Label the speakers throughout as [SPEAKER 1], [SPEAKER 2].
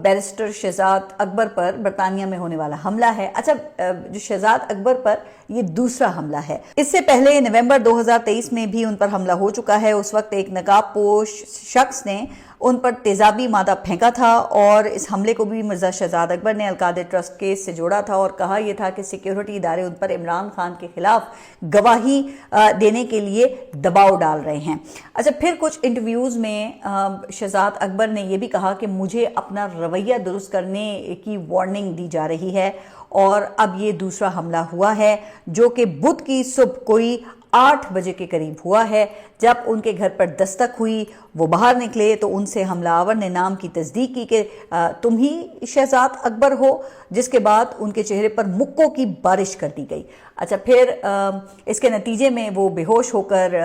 [SPEAKER 1] Barrister Shahzad Akbar पर बरतानिया में होने वाला हमला है। अच्छा, जो शहजाद अकबर पर ये दूसरा हमला है। इससे पहले नवंबर 2023 में भी उन पर हमला हो चुका है। उस वक्त एक नकाब पोश शख्स ने उन पर तेजाबी मादा फेंका था और इस हमले को भी मिर्जा शहजाद अकबर ने अलकादर ट्रस्ट केस से जोड़ा था और कहा यह था कि सिक्योरिटी इदारे उन पर इमरान खान के खिलाफ गवाही देने के लिए दबाव डाल रहे हैं। अच्छा, फिर कुछ इंटरव्यूज में शहजाद अकबर ने यह भी कहा कि मुझे अपना रवैया दुरुस्त करने की वार्निंग दी जा रही है और अब ये दूसरा हमला हुआ है जो कि बुध की सुबह कोई 8 बजे के करीब हुआ है। जब उनके घर पर दस्तक हुई, वो बाहर निकले तो उनसे हमलावर ने नाम की तस्दीक की कि तुम ही शहजाद अकबर हो, जिसके बाद उनके चेहरे पर मुक्कों की बारिश कर दी गई। अच्छा, फिर इसके नतीजे में वो बेहोश होकर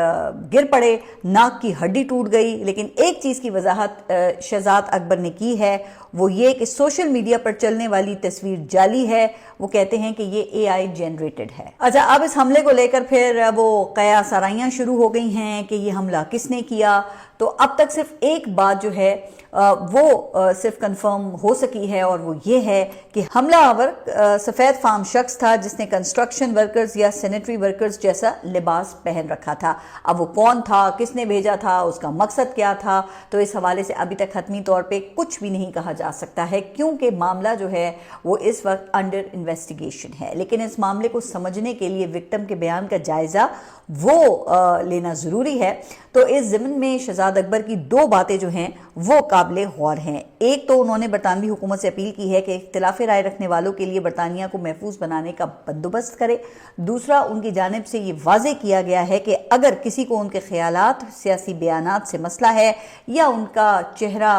[SPEAKER 1] गिर पड़े, नाक की हड्डी टूट गई। लेकिन एक चीज़ की वजाहत शहजाद अकबर ने की है, वो ये कि सोशल मीडिया पर चलने वाली तस्वीर जाली है। वो कहते हैं कि ये AI जनरेटेड है। अच्छा, अब इस हमले को लेकर फिर वो कयास आराइयाँ शुरू हो गई हैं कि ये हमला किसने किया। तो अब तक सिर्फ एक बात जो है वो सिर्फ कंफर्म हो सकी है और वो ये है कि हमलावर सफ़ेद फार्म शख्स था जिसने कंस्ट्रक्शन वर्कर्स या सैनिटरी वर्कर्स जैसा लिबास पहन रखा था। अब वो कौन था, किसने भेजा था, उसका मकसद क्या था, तो इस हवाले से अभी तक हतमी तौर पे कुछ भी नहीं कहा जा सकता है क्योंकि मामला जो है वो इस वक्त अंडर इन्वेस्टिगेशन है। लेकिन इस मामले को समझने के लिए विक्टिम के बयान का जायज़ा वो लेना ज़रूरी है। तो इस ज़िम्न में शहजाद अकबर की 2 बातें जो हैं वो काबिल गौर हैं। एक तो उन्होंने बरतानवी हुकूमत से अपील की है कि इख्तिलाफ राय रखने वालों के लिए बरतानिया को महफूज बनाने का बंदोबस्त करे। दूसरा, उनकी जानिब से ये वाज़े किया गया है कि अगर किसी को उनके ख्यालात, सियासी बयानात से मसला है या उनका चेहरा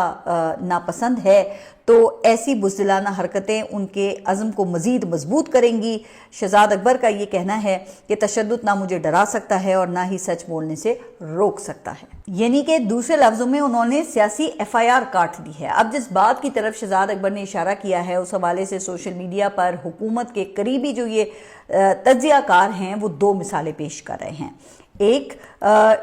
[SPEAKER 1] नापसंद है तो ऐसी बुज़दिलाना हरकतें उनके अज़्म को मज़ीद मजबूत करेंगी। शहजाद अकबर का ये कहना है कि तशद्दुद ना मुझे डरा सकता है और ना ही सच बोलने से रोक सकता है। यानी कि दूसरे लफ्ज़ों में उन्होंने सियासी FIR काट दी है। अब जिस बात की तरफ शहजाद अकबर ने इशारा किया है उस हवाले से सोशल मीडिया पर हुकूमत के करीबी जो ये तज्ज़ियाकार हैं वो 2 मिसालें पेश कर रहे हैं। एक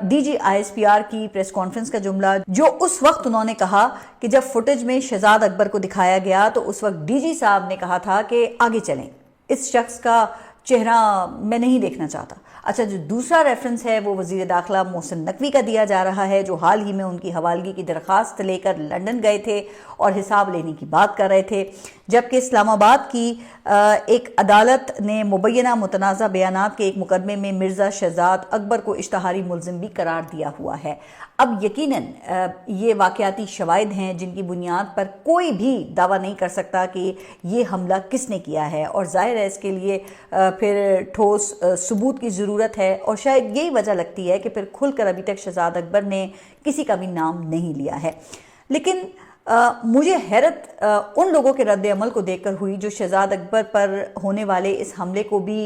[SPEAKER 1] DG ISPR की प्रेस कॉन्फ्रेंस का जुमला जो उस वक्त उन्होंने कहा कि जब फुटेज में शहजाद अकबर को दिखाया गया तो उस वक्त DG साहब ने कहा था कि आगे चलें, इस शख्स का चेहरा मैं नहीं देखना चाहता। अच्छा, जो दूसरा रेफरेंस है वो वज़ीर दाखिला मोहसिन नकवी का दिया जा रहा है जो हाल ही में उनकी हवालगी की दरख्वास्त लेकर लंदन गए थे और हिसाब लेने की बात कर रहे थे, जबकि इस्लामाबाद की एक अदालत ने मुबैना मुतनाज़ा बयानात के एक मुकदमे में मिर्ज़ा शहजाद अकबर को इश्तहारी मुल्ज़िम भी करार दिया हुआ है। अब यकीनन ये वाक़याती शवाहिद हैं जिनकी बुनियाद पर कोई भी दावा नहीं कर सकता कि ये हमला किसने किया है और ज़ाहिर है इसके लिए फिर ठोस सबूत की ज़रूरत है और शायद यही वजह लगती है कि फिर खुलकर अभी तक शहजाद अकबर ने किसी का भी नाम नहीं लिया है। लेकिन मुझे हैरत उन लोगों के रद्द अमल को देखकर हुई जो शहजाद अकबर पर होने वाले इस हमले को भी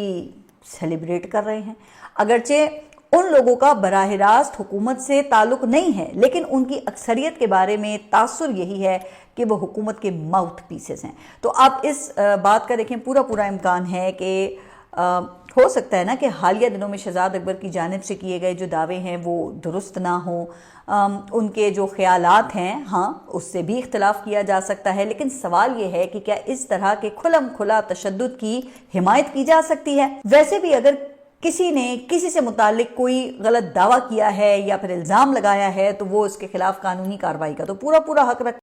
[SPEAKER 1] सेलिब्रेट कर रहे हैं। अगरचे उन लोगों का बराह रास्त हुकूमत से ताल्लुक नहीं है, लेकिन उनकी अक्सरियत के बारे में तासुर यही है कि वो हुकूमत के माउथ पीसेस हैं। तो आप इस बात का देखें, पूरा इम्कान है कि हो सकता है ना कि हालिया दिनों में शहजाद अकबर की जानिब से किए गए जो दावे हैं वो दुरुस्त ना हों, उनके जो ख्यालात हैं हाँ उससे भी इख्तलाफ किया जा सकता है। लेकिन सवाल ये है कि क्या इस तरह के खुलम खुला तशद्दुद की हिमायत की जा सकती है? वैसे भी अगर किसी ने किसी से मुतालिक कोई गलत दावा किया है या फिर इल्ज़ाम लगाया है तो वो इसके खिलाफ कानूनी कार्रवाई का तो पूरा हक रखता है।